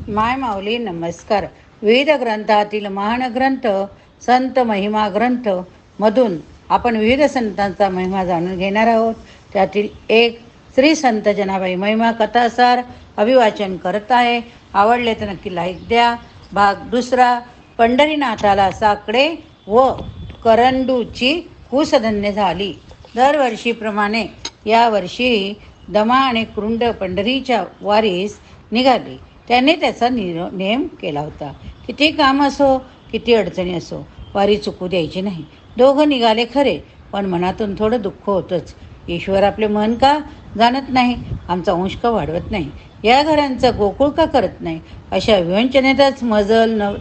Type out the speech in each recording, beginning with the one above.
माय माऊली नमस्कार. विविध ग्रंथातील महान ग्रंथ संत महिमा ग्रंथ मधून आपण विविध संतांचा महिमा जाणून घेणार आहोत. त्यातील एक श्री संत जनाबाई महिमा कथासार अभिवाचन करत आहे. आवडले तर नक्की लाईक द्या. भाग दुसरा. पंढरीनाथाला साकडे व करंडूची कुसधन्य झाली. दरवर्षीप्रमाणे यावर्षी दमा आणि कृंड पंढरीच्या वारीस निघाली. त्याने त्याचा नेम केला होता. किती काम असो, किती अडचणी असो, वारी चुकू द्यायची नाही. दोघं निघाले खरे, पण मनातून थोडं दुःख होतंच. ईश्वर आपले मन का जाणत नाही, आमचा अंश का वाढवत नाही, या घरांचं गोकुळ का करत नाही, अशा विवंचनेतच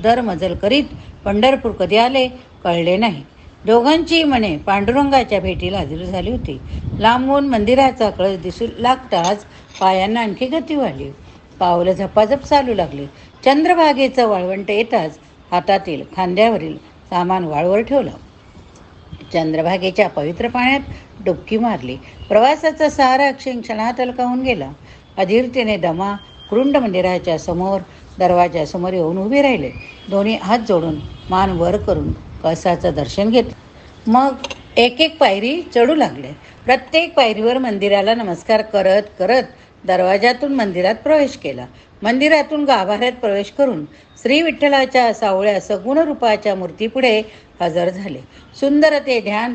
दर मजल करीत पंढरपूर कधी आले कळले नाही. दोघांची मने पांडुरंगाच्या भेटीला हजर झाली होती. लांबून मंदिराचा कळस दिसू लागताच पायांना आणखी गती वाढली. पावलं झपाझप चालू लागले. चंद्रभागेचं वाळवंट येताच हातातील खांद्यावरील सामान वाळवर ठेवलं. चंद्रभागेच्या पवित्र पाण्यात डुबकी मारली. प्रवासाचा सारा क्षणात अलकावून गेला. अधीरतेने दमा कृंड मंदिराच्या समोर दरवाजासमोर येऊन उभे राहिले. दोन्ही हात जोडून मान वर करून कळसाचं दर्शन घेतलं. मग एक एक पायरी चढू लागले. प्रत्येक पायरीवर मंदिराला नमस्कार करत करत दरवाजातून मंदिरात प्रवेश केला. मंदिरातून गाभाऱ्यात प्रवेश करून श्री विठ्ठलाच्या सावळ्या सगुण रूपाच्या मूर्तीपुढे हजर झाले. सुंदर ते ध्यान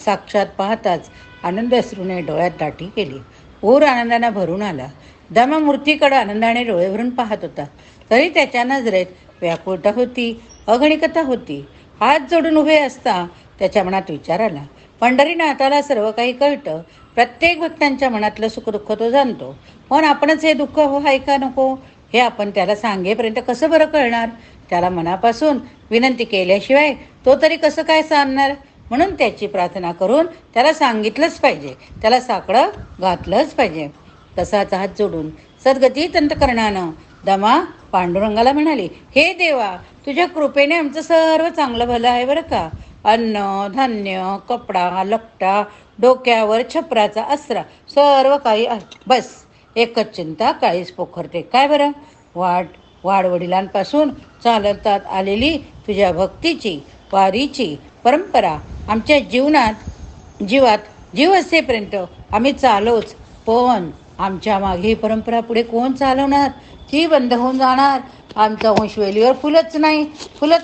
साक्षात पाहताच आनंदाश्रूने डोळ्यात दाटी केली. ऊर आनंदाने भरून आला. दमा मूर्तीकडे आनंदाने डोळे भरून पाहत होता. तरी त्याच्या नजरेत व्याकुळता होती, अगणिकता होती. हात जोडून उभे असता त्याच्या मनात विचार आला. पंढरीनाथाला सर्व काही कळतं. प्रत्येक भक्तांच्या मनातलं सुखदुःख तो जाणतो. पण आपणच हे दुःख आहे का नको हे आपण त्याला सांगेपर्यंत कसं बरं कळणार? त्याला मनापासून विनंती केल्याशिवाय तो तरी कसं काय सांगणार? म्हणून त्याची प्रार्थना करून त्याला सांगितलंच पाहिजे, त्याला साकडं घातलंच पाहिजे. तसाच हात जोडून सद्गतीत अंतकरणानं दमा पांडुरंगाला म्हणाली, हे देवा, तुझ्या कृपेने आमचं सर्व चांगलं भलं आहे बरं का. अन्न धान्य कपडा लपटा डोक्यावर छपराचा आसरा सर्व काही आहे. बस एकच चिंता काळीच पोखरते. काय बरं? वाडवडिलांपासून चालतात आलेली तुझ्या भक्तीची वारीची परंपरा आमच्या जीवात जीव असेपर्यंत आम्ही चालवच. पण आमच्या मागे ही परंपरा पुढे कोण चालवणार? ती बंद होऊन जाणार. आमचा वंश वेलीवर फुलत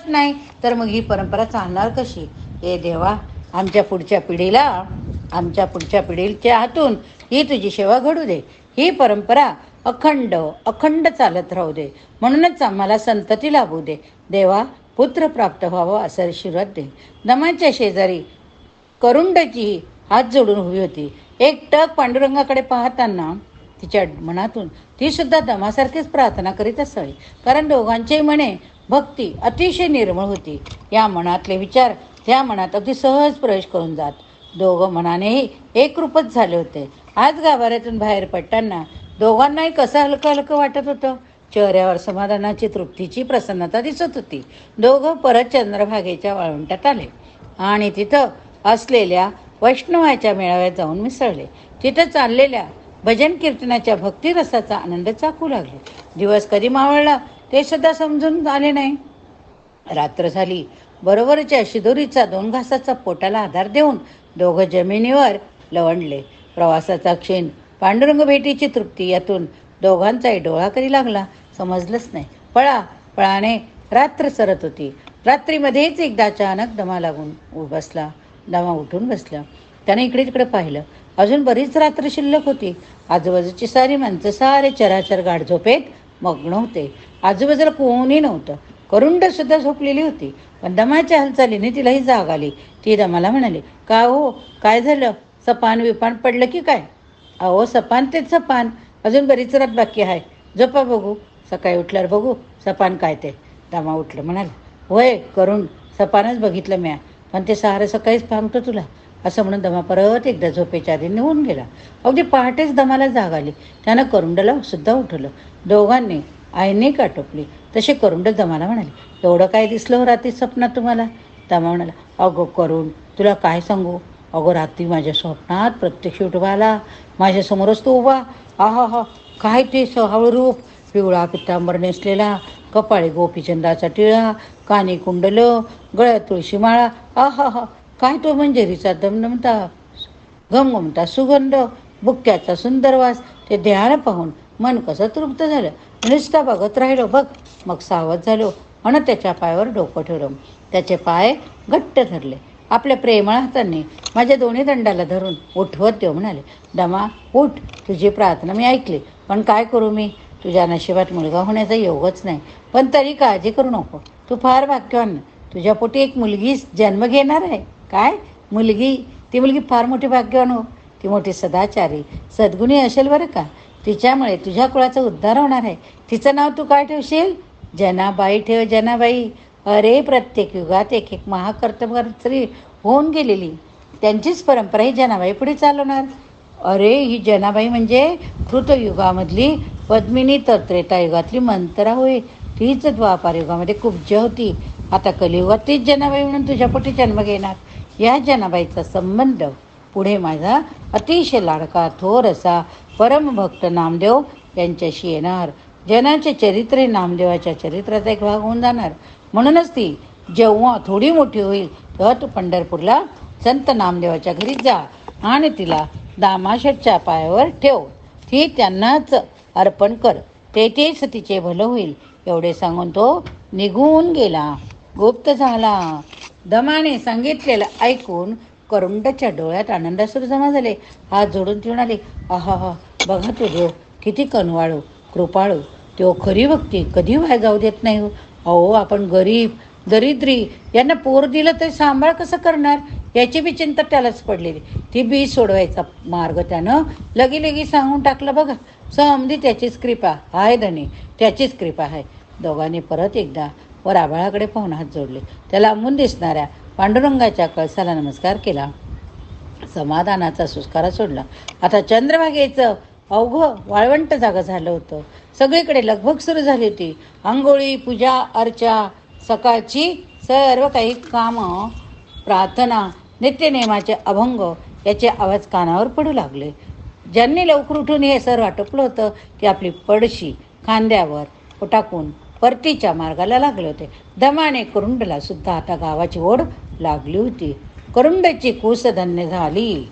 नाही तर मग ही परंपरा चालणार कशी? हे देवा, आमच्या पुढच्या पिढीच्या हातून ही तुझी सेवा घडू दे. ही परंपरा अखंड चालत राहू दे. म्हणूनच आम्हाला संतती लाभू दे. देवा, पुत्र प्राप्त व्हावं असा आशीर्वाद दे. दमाच्या शेजारी करुंडची हात जोडून उभी होती. एक टक पांडुरंगाकडे पाहताना तिच्या मनातून ती सुद्धा दमासारखीच प्रार्थना करीत असावी. कारण दोघांचेही मने भक्ती अतिशय निर्मळ होती. या मनातले विचार त्या मनात अगदी सहज प्रवेश करून जात. दोघं मनानेही एकरूपच झाले होते. आज गाभाऱ्यातून बाहेर पडताना दोघांनाही कसं हलकं हलकं वाटत होतं. चेहऱ्यावर समाधानाची तृप्तीची प्रसन्नता दिसत होती. दोघं परत चंद्रभागेच्या वाळवंटात आले आणि तिथं असलेल्या वैष्णवाच्या मेळाव्यात जाऊन मिसळले. तिथं चाललेल्या भजन कीर्तनाच्या भक्तिरसाचा आनंद चाकू लागले. दिवस कधी मावळला ते सुद्धा समजून आले नाही. रात्र झाली. बरोबरच्या शिदोरीचा 2 घासाचा पोटाला आधार देऊन दोघं जमिनीवर लवंडले. प्रवासाचा क्षीण पांडुरंग भेटीची तृप्ती यातून दोघांचाही डोळा कधी लागला समजलंच नाही. पळाने रात्र सरत होती. रात्रीमध्येच एकदा अचानक दमा लागून दमा उठून बसला. त्याने इकडे तिकडे पाहिलं. अजून बरीच रात्र शिल्लक होती. आजूबाजूची सारी माणसं सारे चराचर गाढ झोपेत मग्न होते. आजूबाजूला कोणी नव्हतं. करुंड सुद्धा झोपलेली होती. पण दमाच्या हालचालीने तिलाही जाग आली. ती दमाला म्हणाली, का हो, काय झालं? सपान विपान पडलं की काय? अहो, सपान तेच सपान. अजून बरीच रात बाकी आहे. झोपा बघू, सकाळी उठल्यावर बघू सपान काय ते. दमा उठलं म्हणाला, होय करुंड, सपानच बघितलं म्या, पण ते सारं सकाळीच सांगतो तुला. असं म्हणून दमा परत एकदा झोपेच्या आधी निघून गेला. अगदी पहाटेच दमाला जाग आली. त्यानं करुंडला सुद्धा उठवलं. दोघांनी आईने काटोपली. तसे करुंड दमाला म्हणाले, एवढं काय दिसलं हो रात्री स्वप्नात तुम्हाला? दमा म्हणाला, अगो करुंड, तुला काय सांगू? अगो रात्री माझ्या स्वप्नात प्रत्यक्ष उठवा आला. माझ्यासमोरच तो उभा. आहा हा, काय ते सहावं रूप, पिवळा पितांबर नेसलेला, कपाळी गोपीचंदाचा टिळा, कानी कुंडल, गळ्यात तुळशी माळा. आहा हा, काय तो मंजेरीचा दमदमता घमघमता सुगंध, बुक्क्याचा सुंदर वास. ते ध्यान पाहून मन कसं तृप्त झालं. नुसता बघत राहिलो बघ. मग सावध झालो आणि त्याच्या पायावर डोकं ठेवलं. त्याचे पाय घट्ट धरले. आपल्या प्रेमळ हातांनी माझ्या दोन्ही दंडाला धरून उठवत देव म्हणाले, दमा उठ, तुझी प्रार्थना मी ऐकली, पण काय करू मी? तुझ्या नशिबात मुलगा होण्याचा योगच नाही. पण तरी काळजी करू नको, तू फार भाग्यवान. तुझ्या पोटी एक मुलगी जन्म घेणार आहे. काय मुलगी? ती मुलगी फार मोठी भाग्यवान हो. ती मोठी सदाचारी सद्गुणी असेल बरं का. तिच्यामुळे तुझ्या कुळाचा उद्धार होणार आहे. तिचं नाव तू काय ठेवशील? जनाबाई ठेव, जनाबाई. अरे प्रत्येक युगात एक एक महाकर्तव्य स्त्री होऊन गेलेली, त्यांचीच परंपरा ही जनाबाई पुढे चालवणार. अरे ही जनाबाई म्हणजे कृतयुगामधली पद्मिनी, तर त्रेतायुगातली मंतरा होय. तीच द्वापार युगामध्ये कुब्ज होती. आता कलियुगात तीच जनाबाई म्हणून तुझ्या पोटी जन्म घेणार. या जनाबाईचा संबंध पुढे माझा अतिशय लाडका थोर असा परमभक्त नामदेव यांच्याशी येणार. जनाचे चरित्र हे नामदेवाच्या चरित्राचा एक भाग होऊन जाणार. म्हणूनच ती जेव्हा थोडी मोठी होईल तेव्हा तू पंढरपूरला संत नामदेवाच्या घरी जा आणि तिला दामाशेटच्या पायावर ठेव. ती त्यांनाच अर्पण कर, तेथेच तिचे भलं होईल. एवढे सांगून तो निघून गेला. गुप्त झाला. दमाने सांगितलेलं ऐकून करुंडच्या डोळ्यात आनंदाश्रू जमा झाले. हात जोडून ती म्हणाली, आहा, बघा तो देव किती कनवाळू कृपाळू. तो खरी भक्ती कधी वाया जाऊ देत नाही हो. अहो आपण गरीब दरिद्री यांना पोर दिलं तर सांभाळ कसं करणार याची बी चिंता त्यालाच पडलेली. ती बी सोडवायचा मार्ग त्यानं लगी सांगून टाकलं बघा. समधी त्याचीच कृपा आहे धनी, त्याचीच कृपा आहे. दोघांनी परत एकदा वर आभाळाकडे पाहून हात जोडले. त्याला लांबून दिसणाऱ्या पांडुरंगाच्या कळसाला नमस्कार केला. समाधानाचा सुस्कारा सोडला. आता चंद्रभागेचं अवघं वाळवंट जागा झालं होतं. सगळीकडे लगबग सुरू झाली होती. आंघोळी, पूजा अर्चा, सकाळची सर्व काही कामं, प्रार्थना, नित्यनेमाचे अभंग याचे आवाज कानावर पडू लागले. ज्यांनी लवकर उठून हे सर्व आटोपलं होतं की आपली पडशी खांद्यावर टाकून परतीच्या मार्गाला लागले होते. दमाने करुंडला सुद्धा आता गावाची ओढ लागली होती. करुंडची कूस धन्य झाली.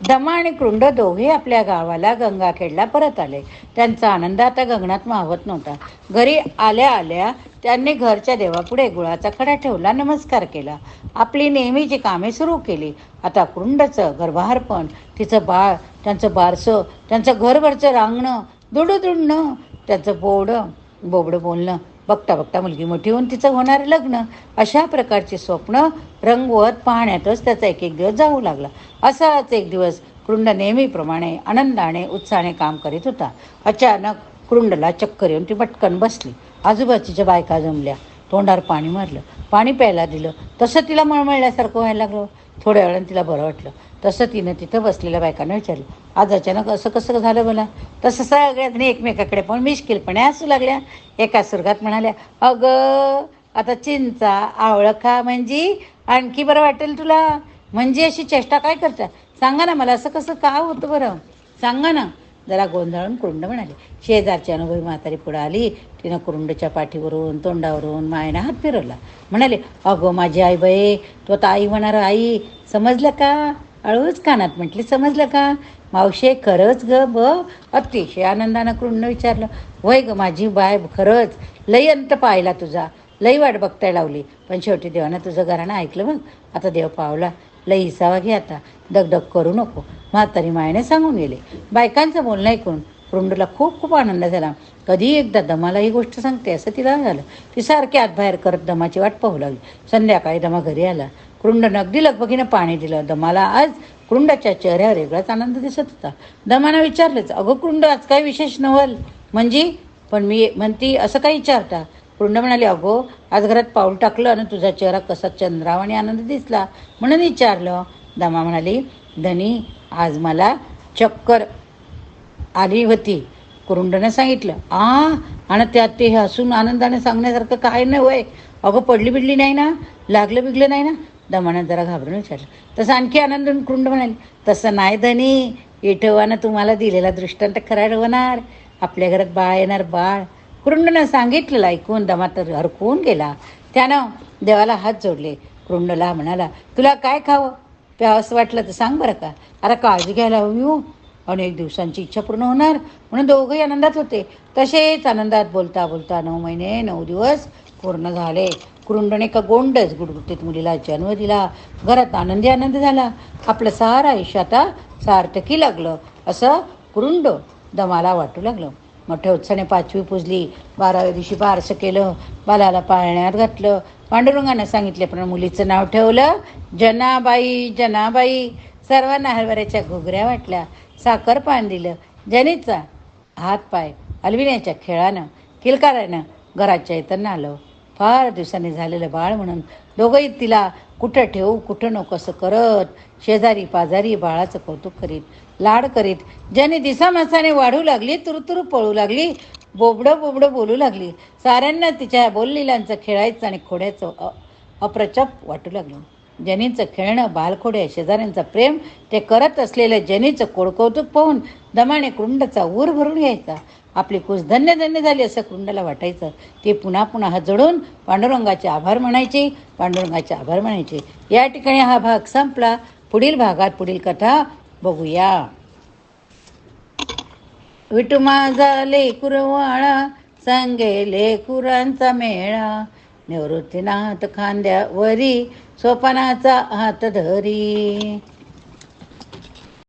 दमा आणि कृंड दोघे आपल्या गावाला गंगाखेडला परत आले. त्यांचा आनंद आता गगनात मावत नव्हता. घरी आल्या आल्या त्यांनी घरच्या देवापुढे गुळाचा खडा ठेवला, नमस्कार केला, आपली नेहमीची कामे सुरू केली. आता कृंडचं गर्भारपण, तिचं बाळ, त्यांचं बारसं, त्यांचं घरभरचं रांगणं, दुडणं, त्यांचं बोबडं बोलणं, बघता बघता मुलगी मोठी होऊन तिचं होणारं लग्न, अशा प्रकारची स्वप्न रंगवत पाहण्यातच त्याचा एक एक दिवस जाऊ लागला. असाच एक दिवस कृंड नेहमीप्रमाणे आनंदाने उत्साहाने काम करीत होता. अचानक कृंडला चक्कर येऊन ती पटकन बसली. आजूबाजूच्या बायका जमल्या. तोंडावर पाणी मारलं, पाणी प्यायला दिलं. तसं तिला मळमळल्यासारखं व्हायला लागलं. थोड्या वेळानं तिला बरं वाटलं. तसं तिनं तिथं बसलेल्या बायकांना विचारलं, आज अचानक असं कसं झालं मला? तसं सगळ्यांनी एकमेकाकडे पण मिश्किलपणे हसू लागल्या. एका सुरगात म्हणाल्या, अगं आता चिंचा आवळं खा म्हणजे आणखी बरं वाटेल तुला. म्हणजे अशी चेष्टा काय करता? सांगा ना मला, असं कसं का होतं बरं, सांगा ना. जरा गोंधळून कृंड म्हणाली. शेजारची अनुभवी म्हातारी पुढं आली. तिनं कृंडच्या पाठीवरून तोंडावरून मायेनं हात फिरवला. म्हणाले, अगं माझी आई बाई, तो आता आई होणार आई, समजलं का? अळूच कानात म्हटली, समजलं का? मावशे खरंच ग ब? अतिशय आनंदानं कृंड विचारलं. वय ग माझी बाय, खरंच लई अंत पाहिला तुझा, लई वाट बघताय लावली, पण शेवटी देवानं तुझं घरानं ऐकलं. मग आता देव पावला, लई इसावा घे आता, दगदग करू नको, म्हातारी मायने सांगून गेले. बायकांचं बोलणं ऐकून कृंडला खूप खूप आनंद झाला. कधी एकदा दमाला ही गोष्ट सांगते असं तिला झालं. ती सारखी आतबाहेर करत दमाची वाट पाहू लागली. संध्याकाळी दमा घरी आला. कृंडनं अगदी लगबगीनं पाणी दिलं. दमाला आज कृंडाच्या चेहऱ्यावर वेगळाच आनंद दिसत होता. दमानं विचारलंच, अगं कृंड, आज काय विशेष नवल म्हणजे? पण मी म्हणती असं काही विचारता? कृंड म्हणाली, अगो आज घरात पाऊल टाकलं आणि तुझा चेहरा कसा चंद्रावाने आनंद दिसला म्हणून विचारलं. दमा म्हणाली, धनी आज मला चक्कर आली होती. कृंडनं सांगितलं. आणि त्यात ते हसून आनंदाने सांगण्यासारखं काय नाही वय? अगं पडली बिडली नाही ना, लागलं बिगलं नाही ना? दमानं जरा घाबरून विचारलं. तसं आणखी आनंद कृंड म्हणाली, तसं नाही धनी, विठोबानं तुम्हाला दिलेला दृष्टांत खरा होणार. आपल्या घरात बाळ येणार बाळ. कुरुंडनं सांगितलेलं ऐकून दमा तर हरकून गेला. त्यानं देवाला हात जोडले. कुरुंडला म्हणाला, तुला काय खावं प्यावंसं वाटलं तर सांग बरं का. अरे काळजी घ्यायला हवी हो. अनेक दिवसांची इच्छा पूर्ण होणार म्हणून दोघंही आनंदात होते. तसेच आनंदात बोलता बोलता 9 महिने 9 दिवस पूर्ण झाले. कुरुंडने का गोंडच गुटगुटीत मुलीला जन्म दिला. घरात आनंदी आनंद झाला. आपलं सारं आयुष्य आता सार्थकी लागलं असं कुरुंड दमाला वाटू लागलं. मोठ्या उत्साहाने 5वी पुजली. 12व्या दिवशी बारसं केलं. बालाला पाळण्यात घातलं. पांडुरंगानं सांगितल्याप्रमाणे मुलीचं नाव ठेवलं जनाबाई. जनाबाई. सर्वांना हरभऱ्याच्या घुगऱ्या वाटल्या. साखरपान दिलं. जनीचा हातपाय हलविण्याच्या खेळानं किलकारानं घरात चैतन्य आलं. फार दिवसांनी झालेलं बाळ म्हणून दोघंही तिला कुठं ठेवू कुठं नको असं करत शेजारी पाजारी बाळाचं कौतुक करीत लाड करीत ज्याने दिसामासाने वाढू लागली, तुरुतुरु पळू लागली, बोबडं बोबडं बोलू लागली. साऱ्यांना तिच्या बोललीलांचं खेळायचं आणि खोड्याचं अप्रचप वाटू लागलं. जनीचं खेळणं, बालखोड्या, शेजाऱ्यांचं प्रेम, ते करत असलेलं जनीचं कोडकौतुक पाहून दमाने कुरुंडाचा ऊर भरून यायचा. आपली कुस धन्य धन्य झाली असं कुरुंडाला वाटायचं. ते पुन्हा पुन्हा हात जोडून पांडुरंगाचे आभार म्हणायचे. पांडुरंगाचे आभार म्हणायचे. या ठिकाणी हा भाग संपला. पुढील भागात पुढील कथा बघूया. विठू माझा लेकुरवाळा सांगे लेकुरांचा मेळा. निवृत्तीनाथ खांद्यावरी सोपानाचा हात धरी.